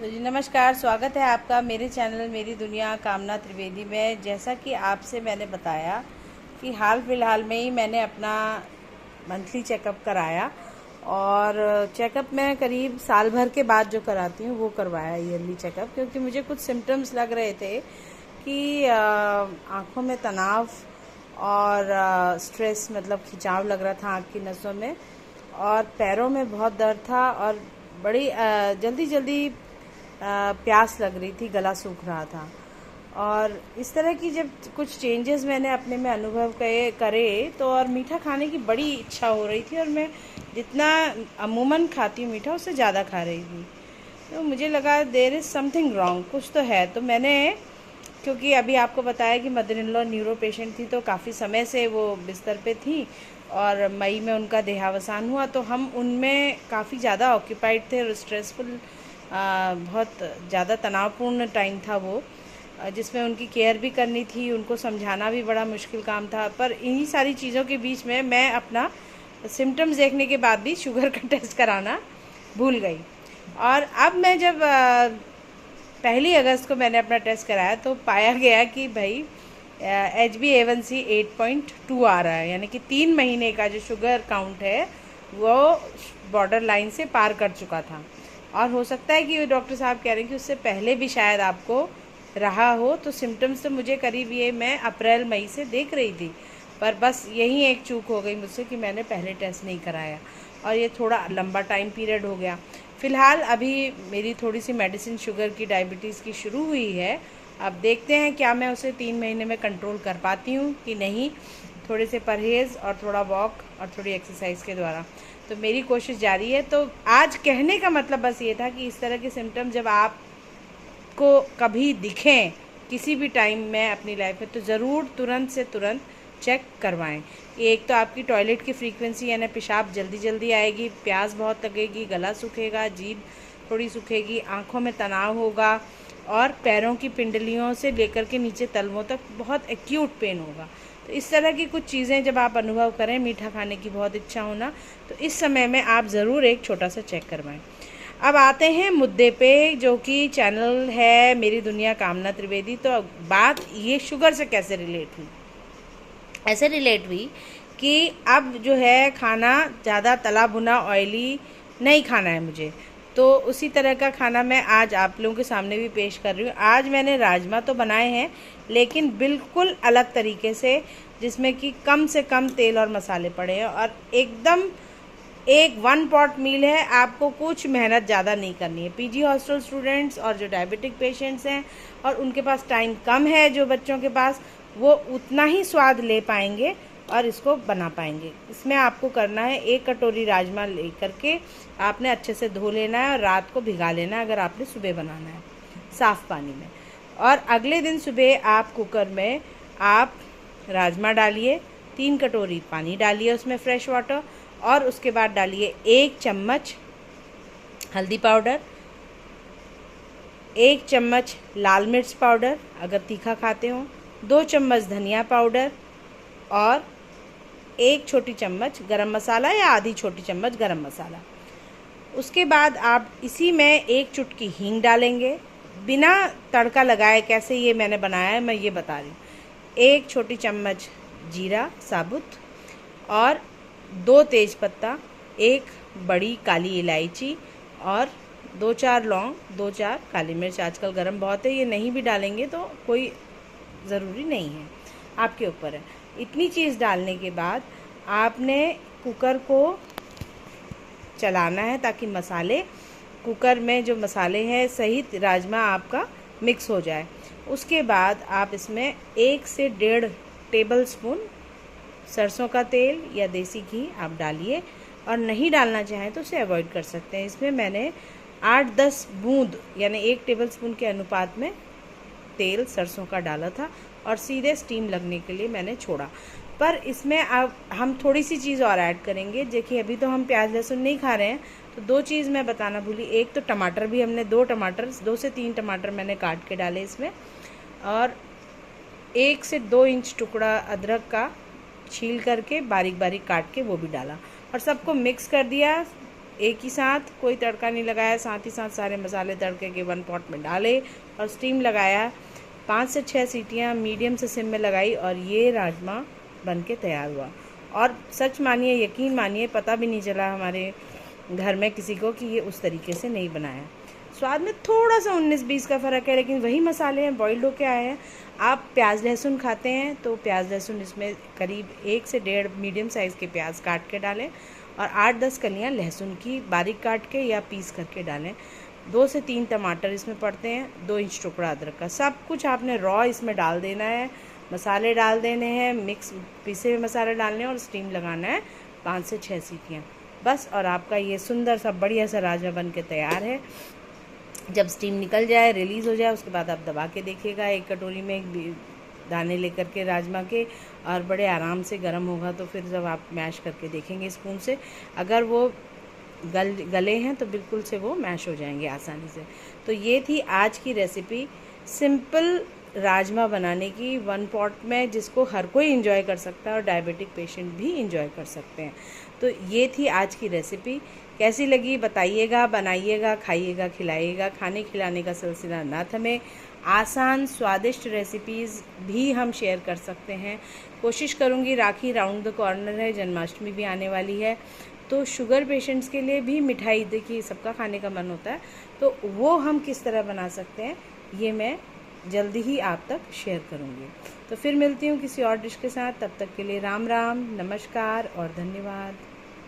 तो जी नमस्कार, स्वागत है आपका मेरे चैनल मेरी दुनिया कामना त्रिवेदी में। जैसा कि आपसे मैंने बताया कि हाल फिलहाल में ही मैंने अपना मंथली चेकअप कराया और चेकअप मैं करीब साल भर के बाद जो कराती हूँ वो करवाया ईयरली चेकअप, क्योंकि मुझे कुछ सिम्टम्स लग रहे थे कि आँखों में तनाव और स्ट्रेस, मतलब खिंचाव लग रहा था आँख की नसों में, और पैरों में बहुत दर्द था और बड़ी जल्दी जल्दी प्यास लग रही थी, गला सूख रहा था। और इस तरह की जब कुछ चेंजेस मैंने अपने में अनुभव करे तो और मीठा खाने की बड़ी इच्छा हो रही थी, और मैं जितना अमूमन खाती हूँ मीठा उससे ज़्यादा खा रही थी। तो मुझे लगा देयर इज़ समथिंग रॉन्ग, कुछ तो है। तो मैंने, क्योंकि अभी आपको बताया कि mother in law neuro patient थी, तो काफ़ी समय से वो बिस्तर पे थी और मई में उनका देहावसान हुआ, तो हम उनमें काफ़ी ज़्यादा ऑक्यूपाइड थे और स्ट्रेसफुल, बहुत ज़्यादा तनावपूर्ण टाइम था वो, जिसमें उनकी केयर भी करनी थी, उनको समझाना भी बड़ा मुश्किल काम था। पर इन्हीं सारी चीज़ों के बीच में मैं अपना सिम्टम्स देखने के बाद भी शुगर का टेस्ट कराना भूल गई। और अब मैं जब 1 अगस्त को मैंने अपना टेस्ट कराया तो पाया गया कि भाई HbA1c 8.2 आ रहा है, यानी कि 3 महीने का जो शुगर काउंट है वो बॉर्डर लाइन से पार कर चुका था। और हो सकता है कि डॉक्टर साहब कह रहे हैं कि उससे पहले भी शायद आपको रहा हो। तो सिम्टम्स तो मुझे करीब ये मैं अप्रैल मई से देख रही थी, पर बस यही एक चूक हो गई मुझसे कि मैंने पहले टेस्ट नहीं कराया, और ये थोड़ा लंबा टाइम पीरियड हो गया। फ़िलहाल अभी मेरी थोड़ी सी मेडिसिन शुगर की, डायबिटीज़ की शुरू हुई है। अब देखते हैं क्या मैं उसे 3 महीने में कंट्रोल कर पाती हूँ कि नहीं, थोड़े से परहेज़ और थोड़ा वॉक और थोड़ी एक्सरसाइज के द्वारा। तो मेरी कोशिश जारी है। तो आज कहने का मतलब बस ये था कि इस तरह के सिम्टम जब आपको कभी दिखें किसी भी टाइम में अपनी लाइफ में, तो ज़रूर तुरंत से तुरंत चेक करवाएं। एक तो आपकी टॉयलेट की फ्रीक्वेंसी, यानी पेशाब जल्दी जल्दी आएगी, प्यास बहुत लगेगी, गला सूखेगा, जीभ थोड़ी सूखेगी, आँखों में तनाव होगा, और पैरों की पिंडलियों से लेकर के नीचे तलवों तक बहुत एक्यूट पेन होगा। तो इस तरह की कुछ चीज़ें जब आप अनुभव करें, मीठा खाने की बहुत इच्छा होना, तो इस समय में आप ज़रूर एक छोटा सा चेक करवाएं। अब आते हैं मुद्दे पे, जो कि चैनल है मेरी दुनिया कामना त्रिवेदी। तो बात ये शुगर से कैसे रिलेट हुई, ऐसे रिलेट हुई कि अब जो है खाना ज़्यादा तला भुना ऑयली नहीं खाना है मुझे। तो उसी तरह का खाना मैं आज आप लोगों के सामने भी पेश कर रही हूँ। आज मैंने राजमा तो बनाए हैं, लेकिन बिल्कुल अलग तरीके से, जिसमें कि कम से कम तेल और मसाले पड़े हैं, और एकदम एक 1 पॉट मील है। आपको कुछ मेहनत ज़्यादा नहीं करनी है। पीजी हॉस्टल स्टूडेंट्स और जो डायबिटिक पेशेंट्स हैं और उनके पास टाइम कम है, जो बच्चों के पास, वो उतना ही स्वाद ले पाएंगे और इसको बना पाएंगे। इसमें आपको करना है, 1 कटोरी राजमा लेकर के आपने अच्छे से धो लेना है और रात को भिगा लेना है, अगर आपने सुबह बनाना है साफ़ पानी में। और अगले दिन सुबह आप कुकर में आप राजमा डालिए, 3 कटोरी पानी डालिए उसमें फ्रेश वाटर, और उसके बाद डालिए 1 चम्मच हल्दी पाउडर, 1 चम्मच लाल मिर्च पाउडर अगर तीखा खाते हो, 2 चम्मच धनिया पाउडर, और 1 छोटी चम्मच गरम मसाला या आधी छोटी चम्मच गरम मसाला। उसके बाद आप इसी में 1 चुटकी हींग डालेंगे, बिना तड़का लगाए। कैसे ये मैंने बनाया है मैं ये बता रही हूँ। 1 छोटी चम्मच जीरा साबुत, और 2 तेज़पत्ता, 1 बड़ी काली इलायची, और 2-4 लौंग, 2-4 काली मिर्च। आजकल गरम बहुत है, ये नहीं भी डालेंगे तो कोई ज़रूरी नहीं है, आपके ऊपर है। इतनी चीज़ डालने के बाद आपने कुकर को चलाना है, ताकि मसाले, कुकर में जो मसाले हैं सहित राजमा आपका मिक्स हो जाए। उसके बाद आप इसमें 1 से 1.5 टेबल स्पून सरसों का तेल या देसी घी आप डालिए, और नहीं डालना चाहें तो उसे अवॉइड कर सकते हैं। इसमें मैंने 8-10 बूंद यानी 1 टेबल स्पून के अनुपात में तेल सरसों का डाला था, और सीधे स्टीम लगने के लिए मैंने छोड़ा। पर इसमें अब हम थोड़ी सी चीज़ और ऐड करेंगे। देखिए, अभी तो हम प्याज लहसुन नहीं खा रहे हैं, तो 2 चीज़ मैं बताना भूली। एक तो टमाटर भी हमने 2 से 3 टमाटर मैंने काट के डाले इसमें, और 1 से 2 इंच टुकड़ा अदरक का छील करके बारीक बारीक काट के वो भी डाला, और सबको मिक्स कर दिया। एक ही साथ कोई तड़का नहीं लगाया, साथ ही साथ सारे मसाले तड़के के वन पॉट में डाले और स्टीम लगाया। 5 से 6 सीटियाँ मीडियम से सिम में लगाई और ये राजमा बन के तैयार हुआ। और सच मानिए, यकीन मानिए, पता भी नहीं चला हमारे घर में किसी को कि ये उस तरीके से नहीं बनाया। स्वाद में थोड़ा सा 19-20 का फ़र्क है, लेकिन वही मसाले हैं, बॉइल्ड होके आए हैं। आप प्याज लहसुन खाते हैं तो प्याज लहसुन इसमें करीब 1 से 1.5 मीडियम साइज़ के प्याज काट के डालें और 8-10 कलियाँ लहसुन की बारीक काट के या पीस करके डालें। 2 से 3 टमाटर इसमें पड़ते हैं, 2 इंच टुकड़ा अदरक का। सब कुछ आपने रॉ इसमें डाल देना है, मसाले डाल देने हैं, मिक्स पीसे हुए मसाले डालने हैं और स्टीम लगाना है 5 से 6 सीटियाँ बस। और आपका ये सुंदर सा बढ़िया सा राजमा बन के तैयार है। जब स्टीम निकल जाए, रिलीज़ हो जाए, उसके बाद आप दबा के देखिएगा। एक कटोरी में एक दाने लेकर के राजमा के, और बड़े आराम से गर्म होगा तो फिर जब आप मैश करके देखेंगे स्पून से, अगर वो गले हैं तो बिल्कुल से वो मैश हो जाएंगे आसानी से। तो ये थी आज की रेसिपी, सिंपल राजमा बनाने की 1 पॉट में, जिसको हर कोई एंजॉय कर सकता है और डायबिटिक पेशेंट भी एंजॉय कर सकते हैं। तो ये थी आज की रेसिपी। कैसी लगी बताइएगा, बनाइएगा, खाइएगा, खिलाइएगा। खाने खिलाने का सिलसिला ना थमे। आसान स्वादिष्ट रेसिपीज़ भी हम शेयर कर सकते हैं। कोशिश करूँगी, राखी राउंड द कॉर्नर है, जन्माष्टमी भी आने वाली है, तो शुगर पेशेंट्स के लिए भी मिठाई, देखिए सबका खाने का मन होता है, तो वो हम किस तरह बना सकते हैं ये मैं जल्दी ही आप तक शेयर करूँगी। तो फिर मिलती हूँ किसी और डिश के साथ। तब तक के लिए राम राम, नमस्कार और धन्यवाद।